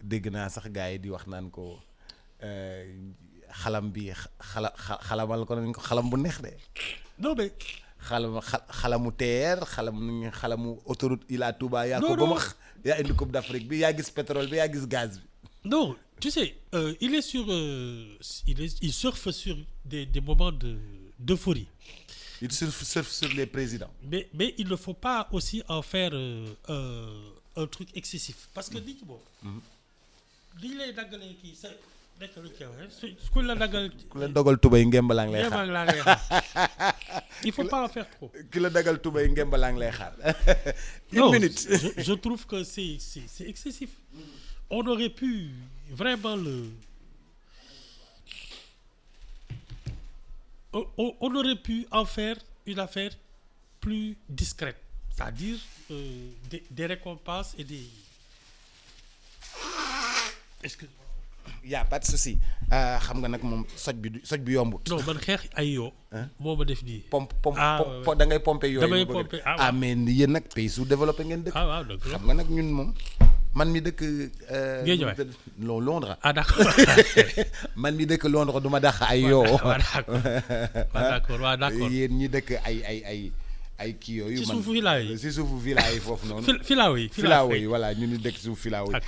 dégg naa sax gars yi di wax naan ko xalam bi xalamal ko nañ ko xalam bu neex de. non mais. xalamu TER xalamu autoroute Ila Touba. yaa ko ba ma yaa indi Coupe d'Afrique bi yaa gis pétrole bi yaa gis gaz bi. non tu sais il est sur il surfe sur des moments d'euphorie. Il surfe sur les présidents. Mais il ne faut pas aussi en faire un truc excessif parce que nit ñi moom. li lay daggalee kii sa nekk lu ci waxee ku la daggal. ku la dogal tubay ngembalang lay xaar il faut pas en faire trop. ki la dagal tubay ngembalang lay xaar. Une minute. Je trouve que c'est excessif. On aurait pu vraiment on aurait pu en faire une affaire plus discrète, c'est-à-dire des récompenses et des. Excuse-moi. Y a pas de souci. xam nga nag moom soj bi yombut. non man xeex ay yoo. moo ma def nii. pompe da ngay pomper yooyu. damay pomper mais yéen nag pays sous-développé ngeen dëkk. waaw xam nga nag ñun moom. man mi dëkk. Guédiawaye Londres. d'accord. man mi dëkk Londres du ma dàq ay yoo. waaw d'accord. yéen ñi dëkk ay kii yooyu. ci suufu villa yi ci suufu villa yi foofu noonu. filaaw yi voilà ñu ni dëkk suufu filaaw yi.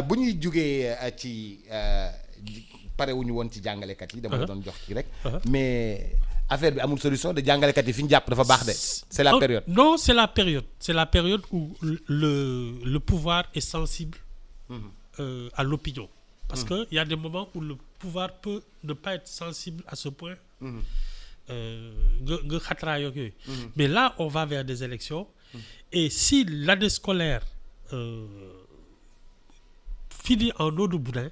bu ñuy jugee ci pare wu ñu woon ci jàngalekat yi. dama la doon jox ci rek. mais affaire bi amul solution de jàngalekat yi fi ñu jàpp dafa baax de. c'est la période. non c'est la période où le pouvoir est sensible à l'opinion. Parce que il y a des moments où le pouvoir peut ne pas être sensible à ce point. nga xatraay ak yooyu. Mais là on va vers des élections. Et si l'année scolaire finit en eau de boudin,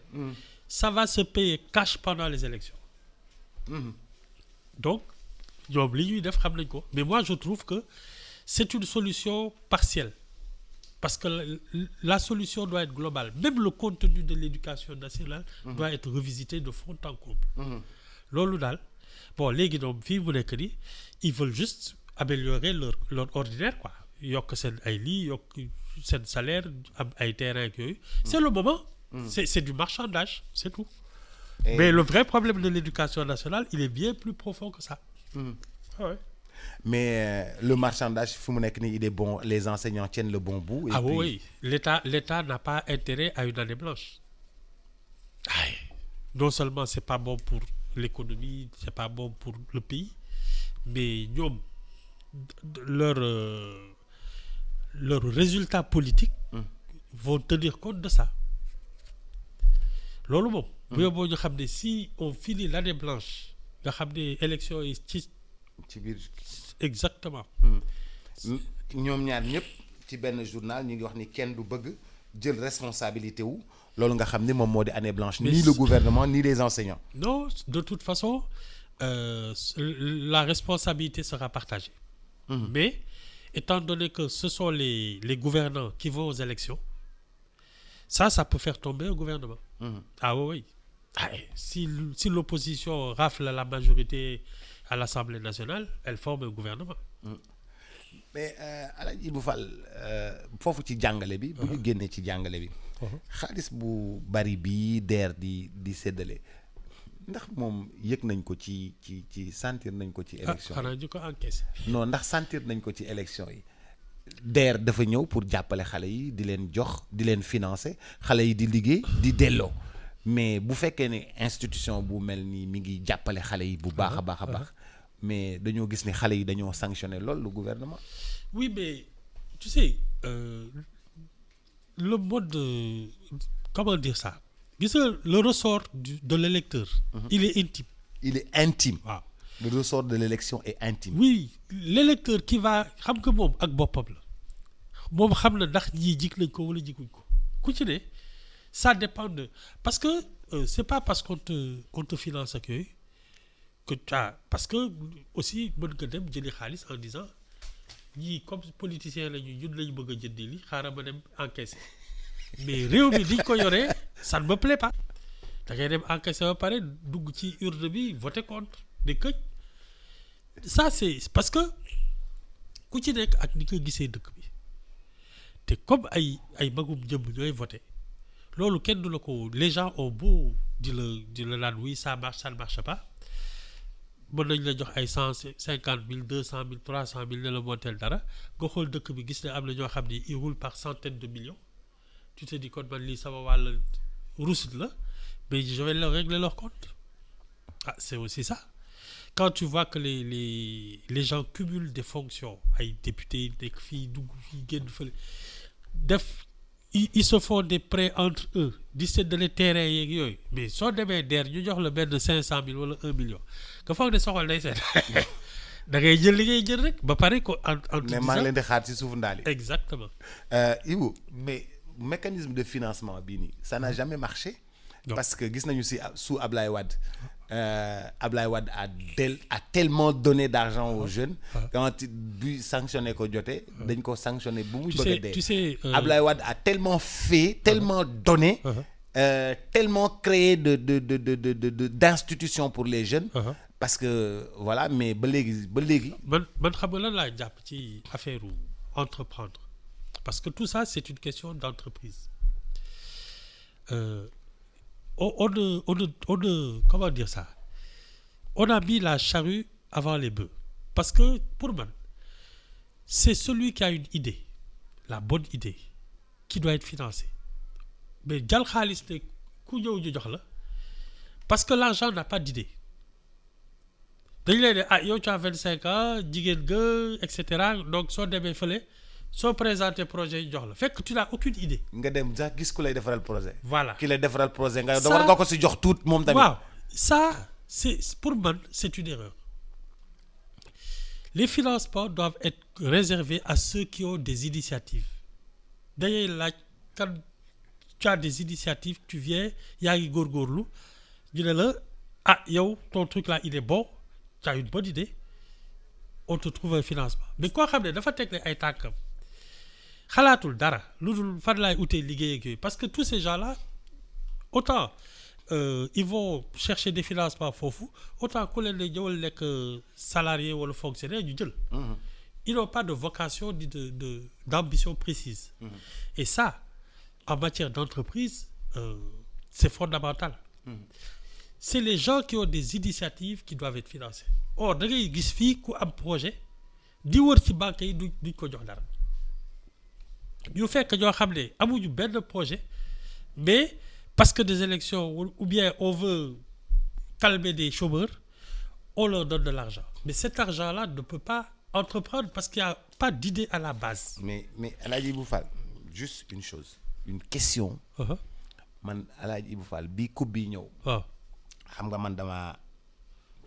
ça va se payer cash pendant les élections. Donc ñoom li ñuy def xam nañ ko. Mais moi je trouve que c'est une solution partielle. Parce que la solution doit être globale. Même le contenu de l'éducation nationale doit être revisité de fond en comble. Loolu daal bon léegi ñoom fii mu nekk nii ils veulent juste améliorer leur ordinaire quoi. Yokk seen ay lii yokk seen salaire am ay terrain ak yooyu. C'est le moment. C'est du marchandage, c'est tout. Mais le vrai problème de l'éducation nationale, il est bien plus profond que ça. Ouais. Mais le marchandage fu mu nekk nii il est bon, les enseignants tiennent le bon bout. Et puis... oui, l'État n'a pas intérêt à une année blanche. Non seulement c'est pas bon pour l'économie, c'est pas bon pour le pays, mais ñoom leurs résultats politiques vont tenir compte de ça. Loolu moom. bu yóbboo ñu xam ne si on finit l'année blanche nga xam ne élection yi ci biir. Exactement. ñoom ñaar ñëpp ci benn journal ñu ngi wax ni kenn du bëgg jël responsabilité wu loolu nga xam ni moom moo di année blanche. Ni le gouvernement ni les enseignants. Non, de toute façon la responsabilité sera partagée. Mais étant donné que ce sont les gouvernants qui vont aux élections, ça peut faire tomber un gouvernement. Ah oui. Si l'opposition rafle la majorité à l'Assemblée nationale, elle forme un gouvernement. Mais Alaaji Ibou Fall foofu ci jàngale bi. bu ñu génnee ci jàngale bi. xaalis bu bari bi DER di séddale ndax moom yëg nañ ko ci sentir nañ ko ci élection yi. xanaa ñu ko encaissé. non ndax sentir nañ ko ci élection yi. DER dafa ñëw pour jàppale xale yi di leen jox di leen financer xale yi di liggéey di delloo mais bu fekkee ne institution bu mel nii mi ngi jàppale xale yi bu baax a baax mais dañoo gis ni xale yi dañoo sanctionner lool le gouvernement. Oui, mais tu sais le mode comment dire ça gis nga le ressort de l'électeur il est intime. Il est intime. waaw le ressort de l'élection est intime. Oui, l'électeur qui va xam nga moom ak boppam la moom xam na ndax ñii jig nañ ko wala jiguñ ko ku ci ne ça dépend de parce que c'est pas parce qu'on te finance ak yooyu que parce que aussi mën nga dem jëli xaalis en disant ñii comme politicien lañu ñun lañu bëgg a jëndi li xaaral ma dem encaisser mais réew mi niñ ko yoree ça ne me plaît pas da ngay dem encaisser ba pare dugg ci urne bi voter contre di këj ça c'est parce que ku ci nekk ak ni ko gisee dëkk bi te comme ay magum jëmm ñooy voter loolu kenn du la ko les gens ont beau di la naan oui ça marche ça ne marche pas mën nañ la jox ay 150 000 200 000 300 000 ne la monteel dara nga xool dëkk bi gis ne am na ñoo xam ni ils roulent par centaines de millions tu te dis kon man lii sama wàll rusit la mais je vais leur régler leur compte. Ah, c'est aussi ça. Quand tu vois que les gens cumulent des fonctions, ay députés, des filles, ils se font des prêts entre eux, 17 de les terrains yeeg yooyu mais soo demee DER ñu jox la benn 500 000 wala 1 million nga foog ne soxal day seet da ngay jël li ngay jël rek ba pare ko en mais maa ngi leen di xaar ci suufu ndaal yi. Exactement. Ibou mais mécanisme de financement bii nii ça n'a jamais marché. Non. Parce que gis nañu si sous Ablaye Wade Ablaye Wade a tellement donné d'argent aux jeunes. Quand bu sanctionné ko jotee. dañ ko sanctionné bu muy bëgg a dee. Tu sais Ablaye Wade a tellement fait, tellement donné, tellement créé d'institutions pour les jeunes. Parce que voilà mais ba léegi. man xam nga lan laa jàpp ci affaire entreprendre parce que tout ça c'est une question d'entreprise. On ne comment dire ça, on a mis la charrue avant les bœufs parce que pour moi c'est celui qui a une idée, la bonne idée qui doit être financée mais jal xaalis ne ku ñëw ñu jox la parce que l'argent n'a pas d'idée dañu leen ne yow tu as 25 ans jigéen nga et cetera donc soo demee fële soo présenter projet yi jox la fekk tu n'as aucune idée. nga dem sax gis ku lay defaral projet. Voilà ki lay defaral projet nga war nga ko si jox tuut moom tamit. waaw ça c'est pour man c'est une erreur. Les financements doivent être réservés à ceux qui ont des initiatives dañuy laaj quand tu as des initiatives tu viens yaa ngi góorgóorlu ñu ne la yow ton truc là il est bon tu as une bonne idée on te trouve un financement mais koo xam ne dafa teg ay tànkam xalaatul dara lu dul fan laay utee liggéey ak yooyu parce que tous ces gens-là autant ils vont chercher des financements foofu autant ku leen ne ñëwal nekk salarié wala fonctionnaire ñu jël. Ils n'ont pas de vocation ni d'ambition précise. Et ça en matière d'entreprise c'est fondamental. C'est les gens qui ont des initiatives qui doivent être financés. Or da ngay gis fii ku am projet di wër ci banque yi duñ ko jox dara ñu fekk ñoo xam ne amuñu benn projet mais parce que des élections ou bien on veut calmer des chômeurs on leur donne de l'argent mais cet argent-là ne peut pas entreprendre parce qu'il n'y a pas d'idée à la base. mais El Hadj Ibou Fall juste une chose une question. man El Hadj Ibou Fall bii coupe bi ñëw. xam nga man dama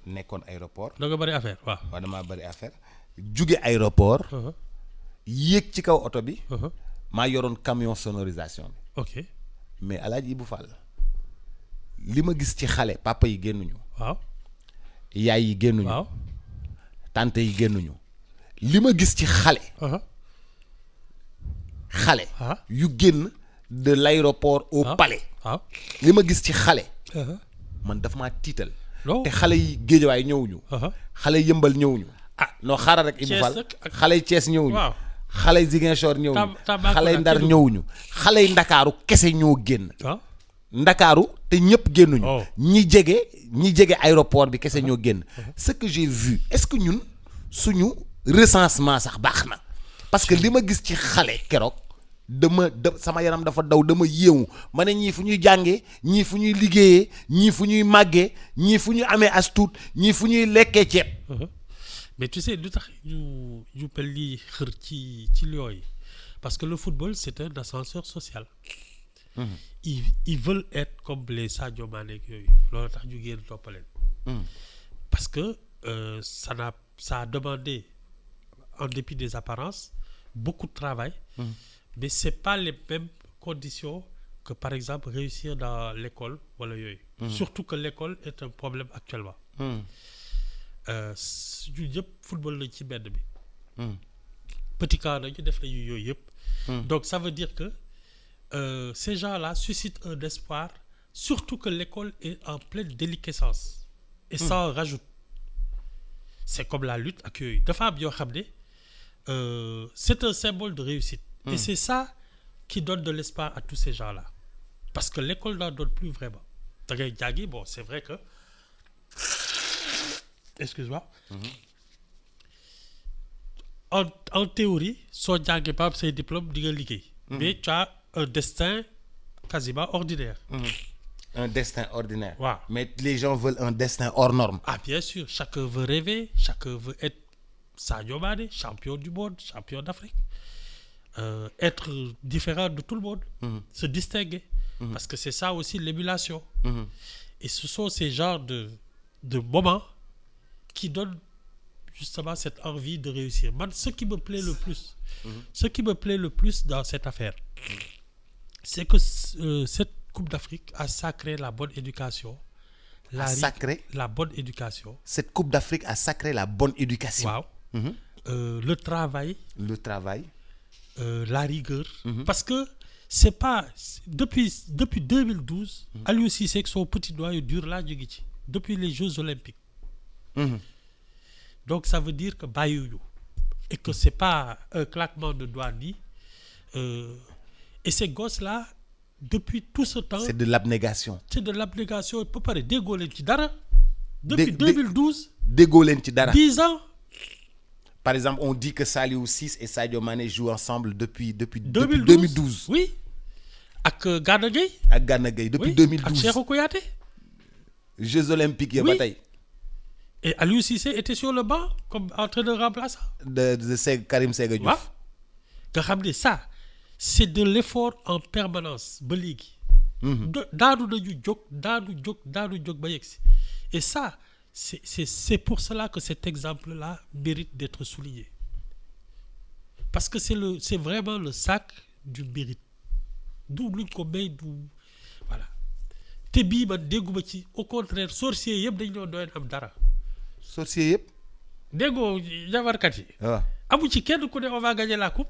nekkoon aéroport. da nga bëri affaire waaw. waaw damaa bëri affaire jóge aéroport. yéeg ci kaw oto bi. maa yoroon camion sonorisation bi. ok mais El Hadj Ibou Fall li ma gis ci xale papa yi génnuñu. waaw. yaay yi génnuñu. waaw. tante yi génnuñu. li ma gis ci xale. xale. yu génn de l'aéroport au palais. waaw. li ma gis ci xale. man daf maa tiital. te xale yi Géejawaay ñëwuñu. xale yi Yëmbal ñëwuñu. non xaaral rek Ibou Fall xale yi Thiès ñëwuñu. xale yi Ziguinchor ñëwuñu. xale yi Ndar ñëwuñu. xale yi Ndakaaru kese ñoo génn. Ndakaaru te ñëpp génnuñu. ñi jege aéroport bi kese ñoo génn. Ce que j'ai vu est-ce que ñun suñu recensement sax baax na parce que li ma gis ci xale keroog sama yaram dafa daw dama yéewu ma ne ñii fu ñuy jàngee ñii fu ñuy liggéeyee ñii fu ñuy màggee ñii fu ñuy amee as tuut ñii fu ñuy lekkee ceeb. mais tu sais lu tax ñu pel lii xër ci lion yi parce que le football c'est un ascenseur social. Ils veulent être comme les Sadio Mané yooyu loolu tax ñu génn toppaleen. Parce que ça a demandé en dépit des apparences beaucoup de travail. Mais c'est pas les mêmes conditions que par exemple réussir dans l'école wala yooyu. Surtout que l'école est un problème actuellement. ñu yëpp football lañ ci mbedd bi. petit camp nañu def nañu yooyu yëpp. Donc ça veut dire que ces gens-là suscitent un espoir surtout que l'école est en pleine déliquescence. Et ça en rajoute. C'est comme la lutte ak yooyu dafa am yoo xam ne c'est un symbole de réussite. Et c'est ça qui donne de l'espoir à tous ces gens-là. parce que l'école n'en donne plus vraiment. Da ngay jàngi bon c'est vrai que excuse-moi. En théorie soo jàngee ba am say diplôme di nga liggéey. mais tu as un destin quasiment ordinaire. Un destin ordinaire. Waaw. Mais les gens veulent un destin hors norme. Ah bien sûr, chacun veut rêver, chacun veut être Sadio Mané, champion du monde, champion d'Afrique. Être différent de tout le monde, se distinguer. Parce que c'est ça aussi l'émulation. Et ce sont ces genres de moments qui donnent justement cette envie de réussir. Man, ce qui me plaît le plus dans cette affaire, c'est que cette Coupe d'Afrique a sacré la bonne éducation. La bonne éducation. Cette Coupe d'Afrique a sacré la bonne éducation. Waaw. Le travail. La rigueur. Parce que c'est pas depuis 2012. Aliou Cissé avec son petit doigt dur là jóge ci depuis les Jeux Olympiques. Donc ça veut dire que bàyyiwuñu et que c'est pas un claquement de doigts ni et ces gosses là depuis tout ce temps. C'est de l'abnégation. ba pare déggoo leen ci dara. Depuis 2012. déggoo leen ci dara. 10 ans. Par exemple, on dit que Saliou Ciss et Sadio Mané jouent ensemble depuis 2012. Oui. Ak Gana Gueye. Ak Gana Gueye depuis oui. 2012. Ak Cheikhou Kouyaté. Jeux olympiques yi ba tey. Et Aliou Cissé était sur le banc comme entraîneur remplaçant. de Karim Séga Diouf. waaw nga xam ne ça c'est de l'effort en permanence ba léegi. daanu nañu jóg ba yegsi et ça c'est pour cela que cet exemple-là mérite d'être souligné parce que c'est vraiment le sac du mérite du luñ ko may du voilà te bii man dégguma ci au contraire sorcier yëpp dañ doon am dara. sorcier yëpp. déggoo jabarkat yi. waaw amu ci kenn ku ne on va gagner la coupe.